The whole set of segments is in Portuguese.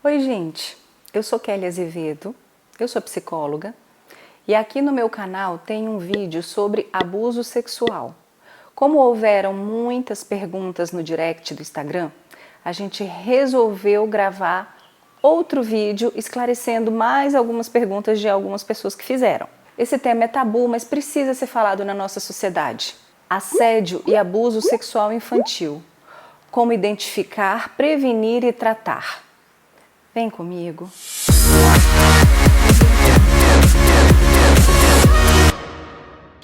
Oi, gente, eu sou Kelly Azevedo, eu sou psicóloga e aqui no meu canal tem um vídeo sobre abuso sexual. Como houveram muitas perguntas no direct do Instagram, a gente resolveu gravar outro vídeo esclarecendo mais algumas perguntas de algumas pessoas que fizeram. Esse tema é tabu, mas precisa ser falado na nossa sociedade. Assédio e abuso sexual infantil. Como identificar, prevenir e tratar. Vem comigo.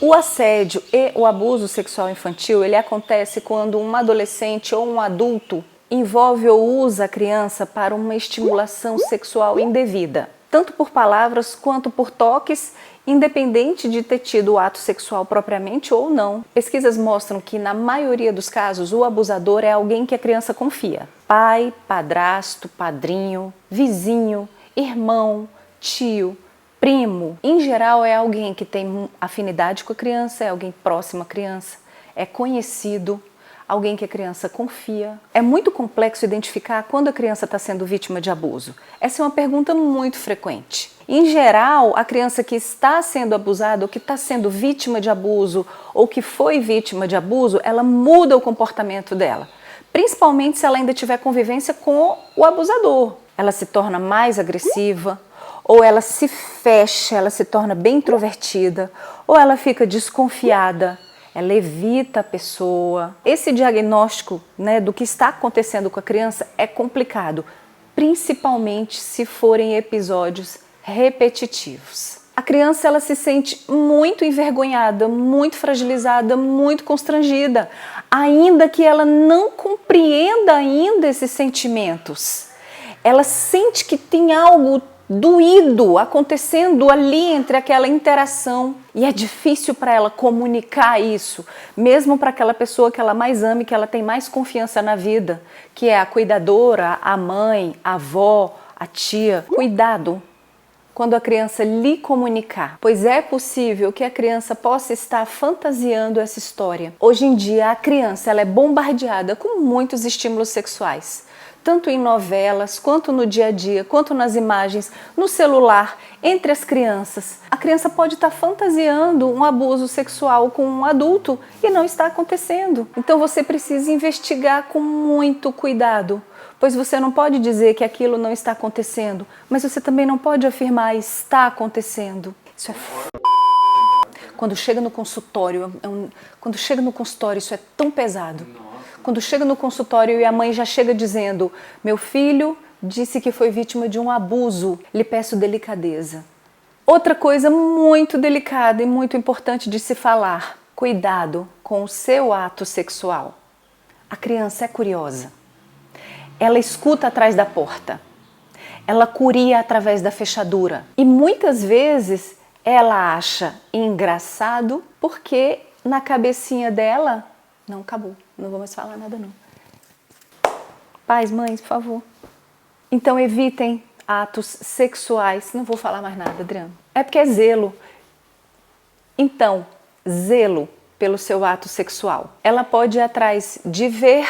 O assédio e o abuso sexual infantil, ele acontece quando um adolescente ou um adulto envolve ou usa a criança para uma estimulação sexual indevida, tanto por palavras quanto por toques, independente de ter tido o ato sexual propriamente ou não. Pesquisas mostram que, na maioria dos casos, o abusador é alguém que a criança confia. Pai, padrasto, padrinho, vizinho, irmão, tio, primo. Em geral, é alguém que tem afinidade com a criança, é alguém próximo à criança, é conhecido, alguém que a criança confia. É muito complexo identificar quando a criança está sendo vítima de abuso. Essa é uma pergunta muito frequente. Em geral, a criança que está sendo abusada ou que está sendo vítima de abuso ou que foi vítima de abuso, ela muda o comportamento dela. Principalmente se ela ainda tiver convivência com o abusador. Ela se torna mais agressiva, ou ela se fecha, ela se torna bem introvertida, ou ela fica desconfiada. Ela evita a pessoa. Esse diagnóstico, do que está acontecendo com a criança é complicado, principalmente se forem episódios repetitivos. A criança ela se sente muito envergonhada, muito fragilizada, muito constrangida, ainda que ela não compreenda ainda esses sentimentos. Ela sente que tem algo doído acontecendo ali entre aquela interação e é difícil para ela comunicar isso, mesmo para aquela pessoa que ela mais ama e que ela tem mais confiança na vida, que é a cuidadora, a mãe, a avó, a tia. Cuidado quando a criança lhe comunicar, pois é possível que a criança possa estar fantasiando essa história. Hoje em dia a criança ela é bombardeada com muitos estímulos sexuais, tanto em novelas, quanto no dia a dia, quanto nas imagens, no celular, entre as crianças. A criança pode estar fantasiando um abuso sexual com um adulto e não está acontecendo. Então você precisa investigar com muito cuidado, pois você não pode dizer que aquilo não está acontecendo, mas você também não pode afirmar está acontecendo. Isso é quando chega no consultório, isso é tão pesado. Quando chega no consultório e a mãe já chega dizendo: meu filho disse que foi vítima de um abuso, lhe peço delicadeza. Outra coisa muito delicada e muito importante de se falar: cuidado com o seu ato sexual. A criança é curiosa. Ela escuta atrás da porta. Ela curia através da fechadura. E muitas vezes ela acha engraçado porque na cabecinha dela não acabou. Não vou mais falar nada não. Pais, mães, por favor. Então evitem atos sexuais. Não vou falar mais nada, Adriano. É porque é zelo. Então, zelo pelo seu ato sexual. Ela pode ir atrás de ver,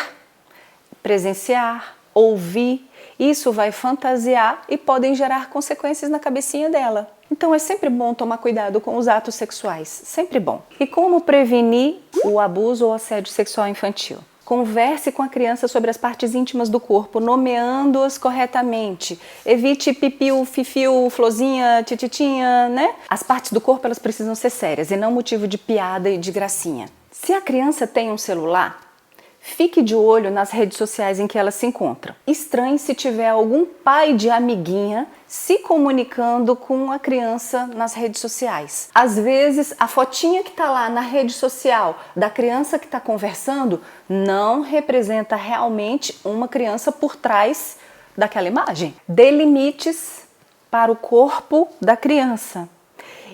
presenciar, ouvir. Isso vai fantasiar e podem gerar consequências na cabecinha dela. Então é sempre bom tomar cuidado com os atos sexuais, sempre bom. E como prevenir o abuso ou assédio sexual infantil? Converse com a criança sobre as partes íntimas do corpo, nomeando-as corretamente. Evite pipiu, fifiu, florzinha, tititinha, As partes do corpo elas precisam ser sérias e não motivo de piada e de gracinha. Se a criança tem um celular, fique de olho nas redes sociais em que ela se encontra. Estranhe se tiver algum pai de amiguinha se comunicando com a criança nas redes sociais. Às vezes, a fotinha que está lá na rede social da criança que está conversando não representa realmente uma criança por trás daquela imagem. Dê limites para o corpo da criança.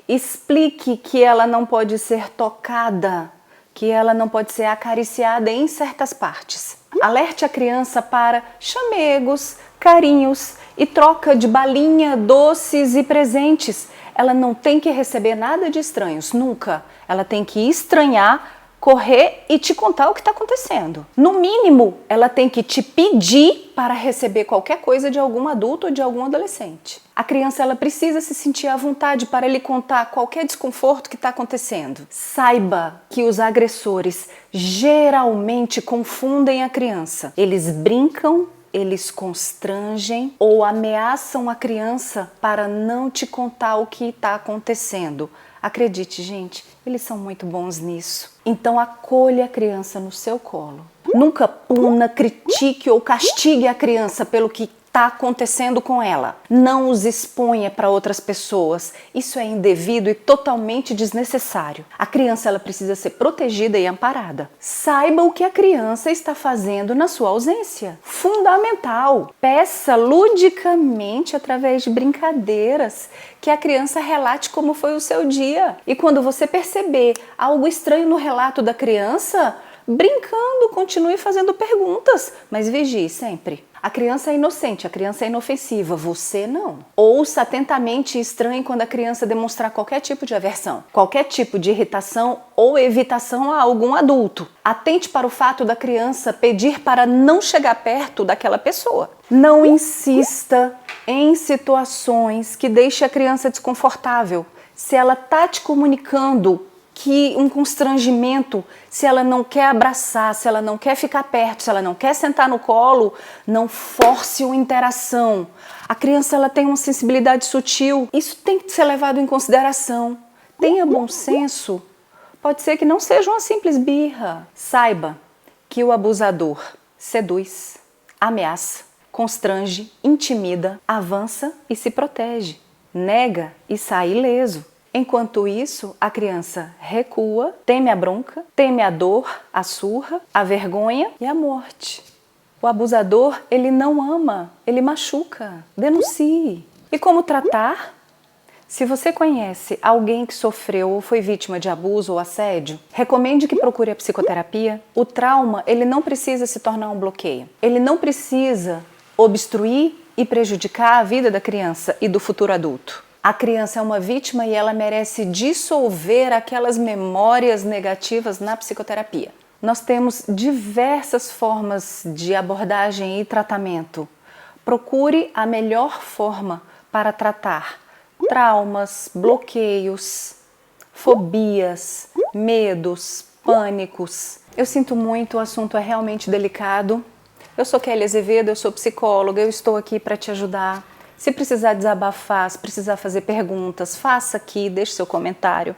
Explique que ela não pode ser tocada, que ela não pode ser acariciada em certas partes. Alerte a criança para chamegos, carinhos e troca de balinha, doces e presentes. Ela não tem que receber nada de estranhos, nunca. Ela tem que estranhar correr e te contar o que está acontecendo. No mínimo, ela tem que te pedir para receber qualquer coisa de algum adulto ou de algum adolescente. A criança ela precisa se sentir à vontade para lhe contar qualquer desconforto que está acontecendo. Saiba que os agressores geralmente confundem a criança. Eles brincam, eles constrangem ou ameaçam a criança para não te contar o que está acontecendo. Acredite, gente, eles são muito bons nisso. Então acolha a criança no seu colo. Nunca puna, critique ou castigue a criança pelo que está acontecendo com ela. Não os exponha para outras pessoas. Isso é indevido e totalmente desnecessário. A criança ela precisa ser protegida e amparada. Saiba o que a criança está fazendo na sua ausência. Fundamental. Peça ludicamente, através de brincadeiras, que a criança relate como foi o seu dia. E quando você perceber algo estranho no relato da criança, brincando, continue fazendo perguntas, mas vigie sempre. A criança é inocente, a criança é inofensiva, você não. Ouça atentamente e estranhe quando a criança demonstrar qualquer tipo de aversão, qualquer tipo de irritação ou evitação a algum adulto. Atente para o fato da criança pedir para não chegar perto daquela pessoa. Não insista em situações que deixem a criança desconfortável. Se ela está te comunicando que um constrangimento, se ela não quer abraçar, se ela não quer ficar perto, se ela não quer sentar no colo, não force uma interação. A criança ela tem uma sensibilidade sutil, isso tem que ser levado em consideração. Tenha bom senso, pode ser que não seja uma simples birra. Saiba que o abusador seduz, ameaça, constrange, intimida, avança e se protege, nega e sai ileso. Enquanto isso, a criança recua, teme a bronca, teme a dor, a surra, a vergonha e a morte. O abusador, ele não ama, ele machuca. Denuncie. E como tratar? Se você conhece alguém que sofreu ou foi vítima de abuso ou assédio, recomende que procure a psicoterapia. O trauma, ele não precisa se tornar um bloqueio. Ele não precisa obstruir e prejudicar a vida da criança e do futuro adulto. A criança é uma vítima e ela merece dissolver aquelas memórias negativas na psicoterapia. Nós temos diversas formas de abordagem e tratamento. Procure a melhor forma para tratar traumas, bloqueios, fobias, medos, pânicos. Eu sinto muito, o assunto é realmente delicado. Eu sou Kelly Azevedo, eu sou psicóloga, eu estou aqui para te ajudar. Se precisar desabafar, se precisar fazer perguntas, faça aqui, deixe seu comentário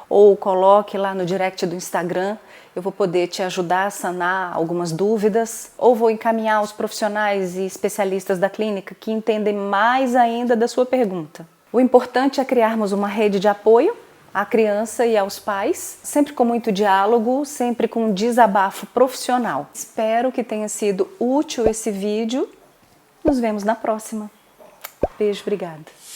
ou coloque lá no direct do Instagram. Eu vou poder te ajudar a sanar algumas dúvidas ou vou encaminhar os profissionais e especialistas da clínica que entendem mais ainda da sua pergunta. O importante é criarmos uma rede de apoio à criança e aos pais, sempre com muito diálogo, sempre com um desabafo profissional. Espero que tenha sido útil esse vídeo. Nos vemos na próxima. Beijo, obrigada.